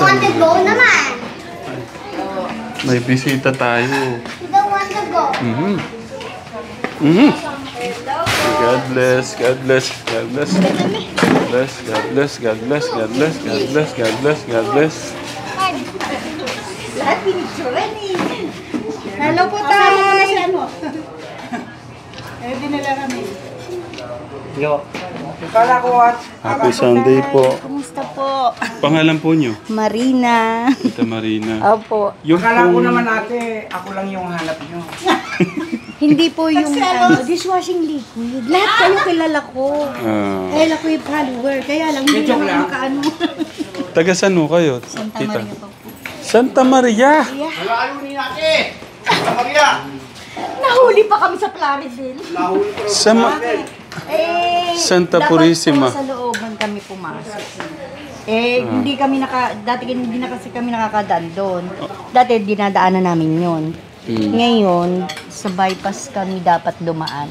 want to go naman. May bisita tayo. You don't want to go. God bless, God bless, God bless. God bless, God bless, God bless, God bless, God bless, God bless, God bless. Lahat pinicturean eh. Hello po tayo. Eh, dinala kami. Yo. Kala ko at Happy Sunday po. Kumusta po? Pangalan po niyo? Marina. Tita Marina. Opo. Yung akala ko pong- naman ate, ako lang yung hanap nyo. Hindi po yung dishwashing liquid. Lahat kayo kilala ko. Kilala ko yung follower. Kaya lang, hindi Medyo lang lang. makaano. Taga saan ho kayo? Santa Tita? Maria po. Santa Maria. Ayunin natin! Santa Maria! Nahuli pa kami sa Plaridel. Sa Santa Purisima. Dapat po sa looban kami pumasok. Hindi kami dati hindi na kasi kami nakakadaan doon. Dati dinadaanan namin yon. Ngayon, sa bypass kami dapat dumaan.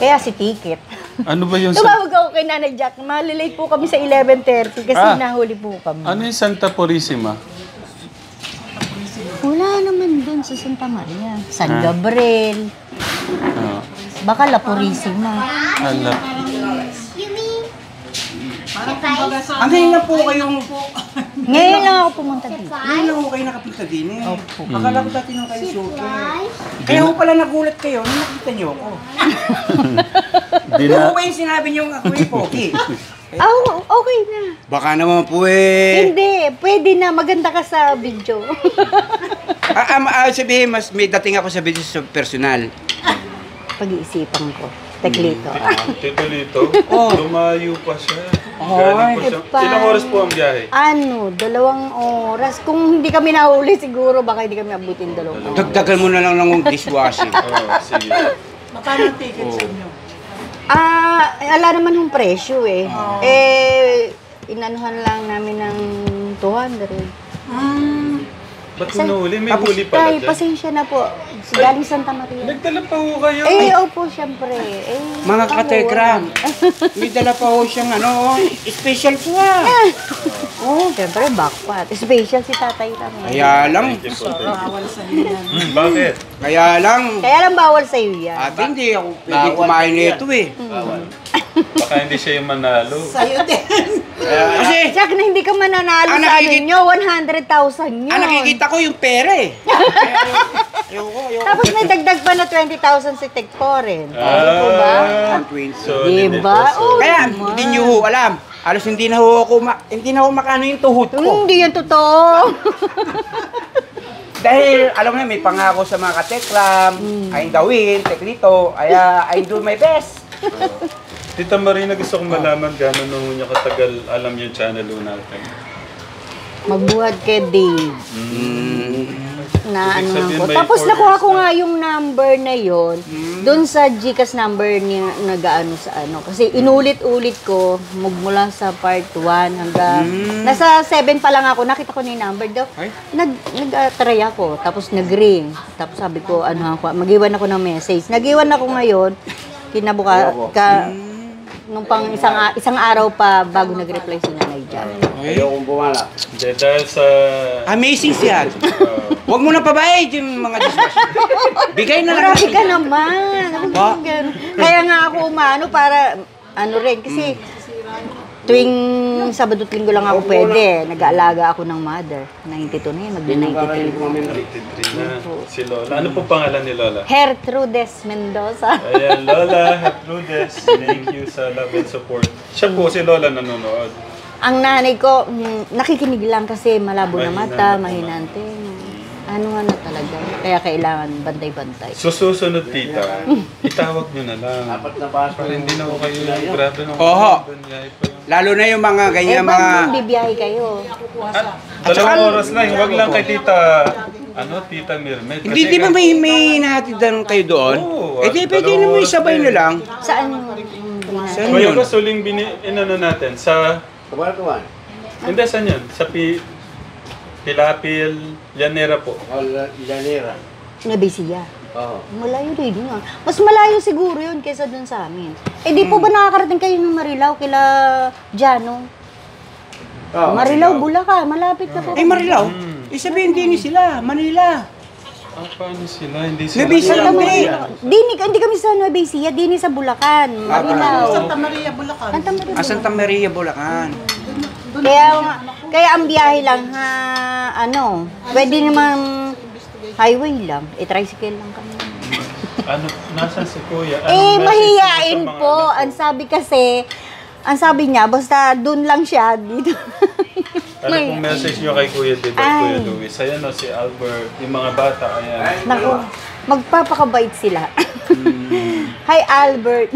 Kaya si ticket. Ano ba yung Tumawag ako kay Nanay Jack. Malilate po kami sa 11:30 kasi nahuli po kami. Ano yung Santa Purisima? Wala naman doon sa Santa Maria. San Gabriel. Baka La Purisima. Ala. You mean? Hanggang na po kayong... Ngayon lang ako pumunta dito. Ngayon lang po kayo nakapunta din eh. Opo. Akala ko dati nung kayo shooting. Kaya ko pala nagulat kayo nung nakita niyo ako. Di Ano na, ba yung sinabi niyo ako yung Poki? Okay na. Baka naman po eh... Hindi, pwede na. Maganda ka sa video. Sabihin, mas may dating ako sa video sa personal. Pag-iisipan ko. Teklito. Tito Lito, Oh. lumayo pa siya. Oh, Galing pa siya. Ilang oras po ang biyahe? 2 oras. Kung hindi kami nahuli siguro, baka hindi kami abutin 2 oras. Dagdagan mo na lang ng dishwashing. Sige. Magkano ticket sa inyo? Ala naman yung presyo eh. Inanuhan lang namin ng 200. Ba't mo nahuli? May huli pala Ay, dyan. pasensya na po. Galing Santa Maria. Nagdala pa ho kayo. Opo, syempre. Mga katekram, may dala pa ho siyang special po Syempre, backpot. Special si tatay kami. Kaya lang, Bakit? kaya lang, Kaya lang bawal sa'yo yan. ate hindi ako pwede kumain nito eh. Baka hindi siya yung manalo. Kasi, Jack, na hindi ka mananalo sa nyo, 100,000 yun. nakikita ko yung pera eh. Ayoko. Tapos may dagdag pa na 20,000 si Tektorin. Ano ba? So, Diba? Oh, Kaya, hindi niyo ho alam. Halos hindi na ho makano yung tuhod ko. Hindi yan totoo. Dahil, alam mo na, may pangako sa mga katekram, ay gawin, teklito, I do my best. Tita Marina, gusto kong malaman gano'n nung niya katagal alam yung channel ho natin. Magbuhat kay Dave. Na Ibig ano sabihin, ko. may Tapos orders nakuha ko na. nga yung number na yon doon sa GCash number niya nag-ano sa ano. Kasi inulit-ulit ko mula sa part 1 hanggang nasa 7 pa lang ako. Nakita ko na yung number daw. Nag-try ako. Tapos nag-ring. Tapos sabi ko, mag-iwan ako ng message. Nag-iwan ako ngayon. Nung pang isang araw pa bago nag-reply si Nanay Jack. Ayokong bumala. Hindi, dahil sa... Amazing siya. Huwag mo na pabayad yung mga dishwashing. Bigay na lang. Marami ka naman. Kaya nga ako umano para rin. Kasi tuwing Sabado at Linggo lang ako pwede. Nag-aalaga ako ng mother. 92 na yun. Mag-93. 93 na. Si Lola. Ano po pangalan ni Lola? Gertrudes Mendoza. Ayan, Lola Gertrudes. Thank you sa love and support. Siya po, si Lola nanonood. Ang nanay ko, nakikinig lang kasi malabo na mata, Mahina na mahinante. Ano na talaga. Kaya kailangan bantay-bantay. So, susunod, tita, itawag nyo na lang. Para hindi na ako kayo grabe ng Oho. Lalo na yung mga ganyan mga... Ba't bibiyahe kayo? Dalawang oras lang. Huwag lang kay tita, Tita Mirmed. Hindi, di ba may nahatidan kayo doon? Oo, Di pwede naman isabay na lang. Saan? Saan Ngayon yun? ka suling inano natin sa... Kuwan. Hindi, saan yun? Sa Pilapil, Llanera po. Llanera. Nabisiya. Oo. Malayo rin yun. Mas malayo siguro yun kaysa dun sa amin. Di po ba nakakarating kayo ng Marilao kila Jano? Oh, Marilao, Bulacan, malapit na po. Eh, Marilao? Sabihin din sila, Manila. Paano sila? Hindi sila. Nueva Ecija lang din. Hindi kami sa Nueva Ecija, dini sa Bulacan, Marilao. Santa Maria, Bulacan. Santa Maria. Santa Maria, Bulacan. Kaya ang biyahe lang, pwede naman highway lang, tricycle lang kami. Ano, nasan si Kuya? Mahihain po. Ang sabi niya, basta dun lang siya, dito. Ano pong message nyo kay Kuya Dib at Kuya Luis? Ayan o, si Albert, yung mga bata, ayan. Naku, magpapakabait sila. Hi, Albert.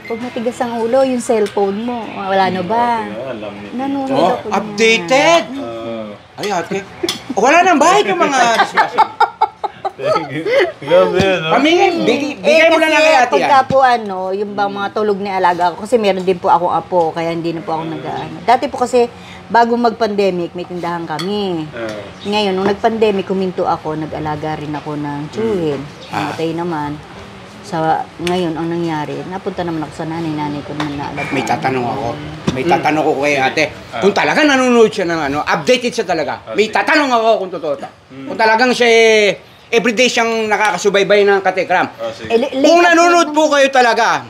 Huwag matigas ang ulo, yung cellphone mo. Wala na ba? Alam niyo. Nanonood Oh, ako niyan. updated! Ay, ate. Wala nang bahid yung mga discussion. Thank you. Grabe yan, no? Pamingin, bigay mo na lang kay ate pagka yan. po yung bang mga tulog ni alaga ako, kasi meron din po akong apo, kaya hindi na po ako nag-ano. Dati po kasi, bago mag-pandemic, may tindahan kami. Ngayon, nung nag-pandemic, huminto ako, nag-alaga rin ako ng tsuhin. Namatay naman. Ngayon, ang nangyari, napunta naman ako sa nanay ko naman na alaga. May tatanong ko kay ate. Kung talaga nanonood siya ng updated siya talaga. May tatanong ako kung totoo. Kung talagang siya everyday siyang nakakasubaybay ng Katekram. Kung nanonood po kayo talaga,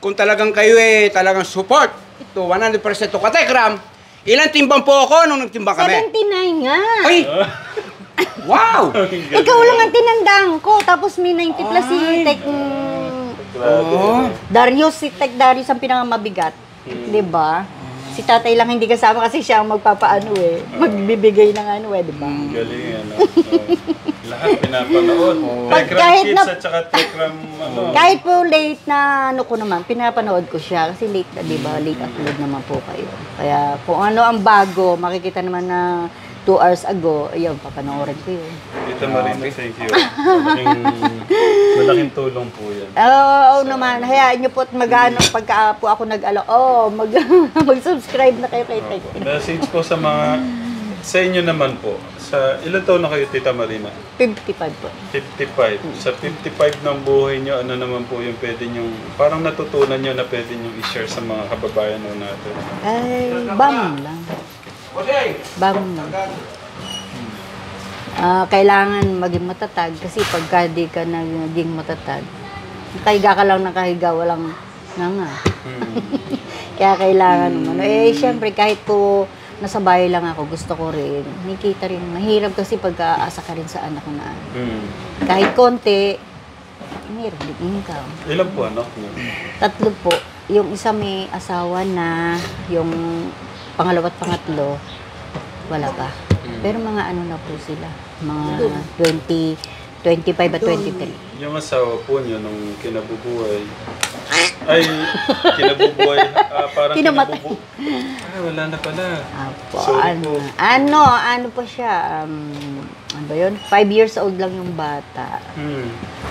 kung talagang kayo talagang support to 100% to Katekram, ilang timbang po ako nung nagtimbang kami? 79 nga. Ay! Wow! Ikaw lang ang tinandang ko, tapos may 90 plus si Tek Darius, si Tek Darius ang pinakamabigat. Diba? Si tatay lang hindi kasama kasi siya ang magpapaano magbibigay ng diba? Galing, ano. Lahat pinapanood. Tekram Kahit Kids na- at saka Tekram, Kahit po late na ko naman, pinapanood ko siya kasi late na, diba? Late upload naman po kayo. Kaya kung ano ang bago, makikita naman na 2 hours ago, ayun, papanoorin ko yun. Tita Marina, thank you. Malaking tulong po yan. Oo naman, hayaan niyo po at pagka po ako mag-subscribe na kayo kay Tek. Message po sa inyo naman po. Ilan taon na kayo, Tita Marina? 55 po. 55. Sa 55 ng buhay nyo, ano naman po yung pwede nyo, parang natutunan nyo na pwede nyo i-share sa mga kababayan natin? Ay, bangon lang. Bangon lang. Kailangan maging matatag kasi pagka di ka naging matatag, kahiga ka lang nakahiga, walang nga. Kaya kailangan siyempre kahit po nasa bahay lang ako, gusto ko rin, nakikita rin, mahirap kasi pagka-asa ka rin sa anak ko na kahit konti, mahirap din income. Ilan po anak nyo? 3 po. Yung isa may asawa na, yung pangalawa at pangatlo, wala pa. Pero mga na po sila, mga 25 at 23. Yung asawa po nyo nung kinabubuhay, parang Kinamatay. wala na pala. Apo, Sorry po. ano pa siya, ano ba yun? 5 years old lang yung bata.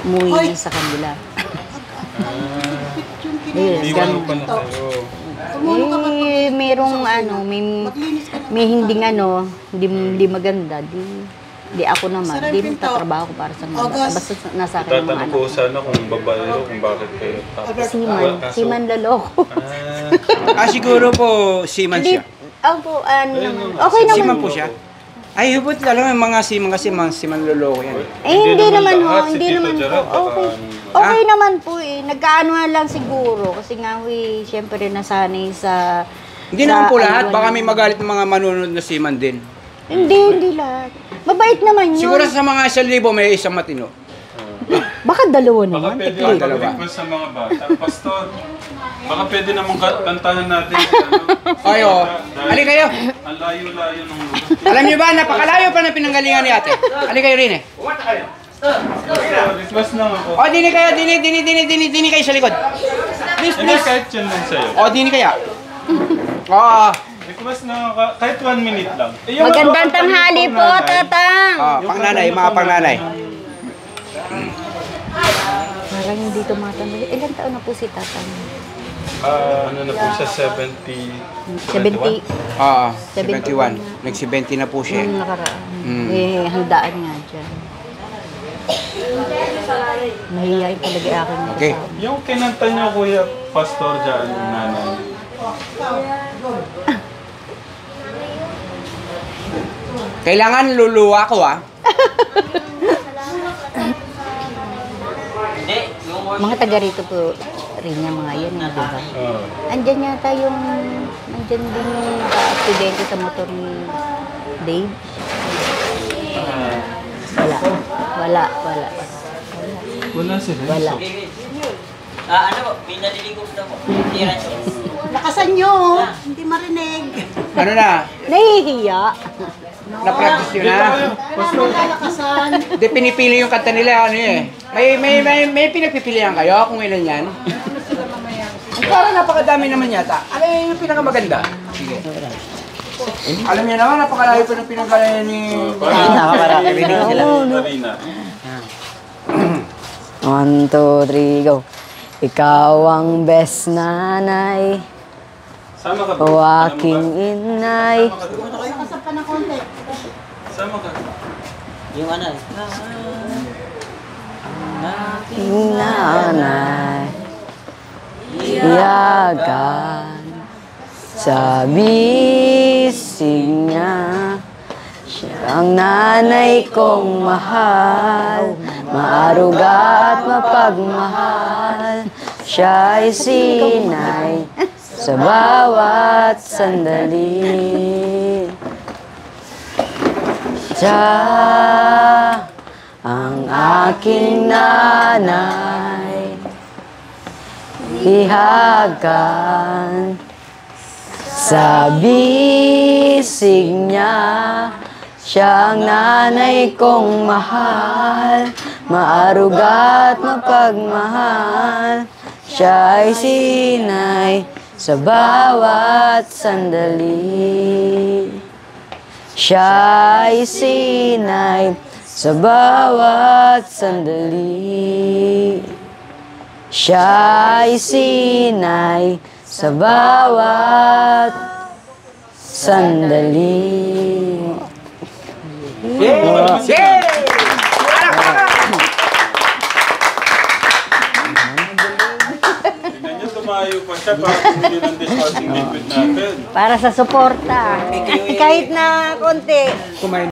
Umuwi sa kanila. Yes, Iwan mo pala kayo. merong may hindi hindi maganda, di ako naman, di magtatrabaho ko para sa mga bata. Basta nasa akin ang mga Tatanong anak. ko sana kung babae o kung bakit kayo tapos. Siman laloko. Siguro po, seaman Hindi, siya. ako, okay naman. Seaman po siya. Ay, hubot alam mo, mga seaman kasi seaman loloko yan. Hindi naman lahat. Si hindi Tito naman Gerald, po. baka Okay naman po Nagkaanoan lang siguro. Kasi nga, syempre nasanay sa... Hindi naman po lahat, baka may magalit ng mga manunod na seaman din. Hindi lahat. Mabait naman yun. Siguro sa mga 1,000 may isang matino. Baka dalawa Baka naman. pwede Tikli. ako request sa mga bata. Pastor, baka pwede namang kantahan natin si Ayo, ali kayo. Ang layo-layo ng lugar. Alam niyo ba, napakalayo pa na pinanggalingan ni ate. Ali kayo rin Request lang ako. O, dini kayo, dini kayo sa likod. Please, Hindi, please. kahit yun lang sa'yo. O, dini kaya. Oo. Request lang ako, kahit 1 minute lang. Magandang tanghali po, tatang. Pangnanay, mga pangnanay. Parang hindi tumatanda. Ilan taon na po si tatang? Ano na po siya, 70... 70. Oo, 71. Nag-70 na po siya. Yung nakaraan. Handaan nga dyan. Nahihiyain talaga aking Okay. kasama. Yung kinanta niyo, Kuya Pastor, dyan, yung nanay. Kailangan luluwa ko, ah. Mga taga rito po rin yung mga yan, di ba? Oo. Andyan yata yung, andyan din yung ka-aksidente sa motor ni Dave. Wala. Wala sila. Wala. Ano po, pinaliligo daw po. Clearance. Lakasan nyo, hindi marinig. Ano na? Nahihiya. Na-practice yun, na? Lakasan. Hindi, pinipili yung kanta nila, ano eh. May pinagpipilian kayo kung ilan yan? Parang napakadami naman yata. Ano yung pinakamaganda? Sige. Alam niyo naman, napakalayo pa ng pinagkalayan ni... Napakarami sila. Marina. 1, 2, 3, go. Ikaw ang best nanay, Sama ka o aking inay. Lakasan pa ng konti. Sama ka. Yung ano eh. Nanay, iyagan sa bisig niya. Siya ang nanay kong mahal, maaruga at mapagmahal. Siya ay sinay sa bawat sandali. Siya ang aking nanay, ihagan sa bisig niya. Siya ang nanay kong mahal, maaruga at mapagmahal. Siya ay sinay sa bawat sandali. Siya ay sinay sa bawat sandali. Siya ay sinay sa bawat sandali. Yeah! Ganyan tumayo pa siya para yun ang dishwashing liquid natin. Para sa suporta. Kahit na konti. Kumain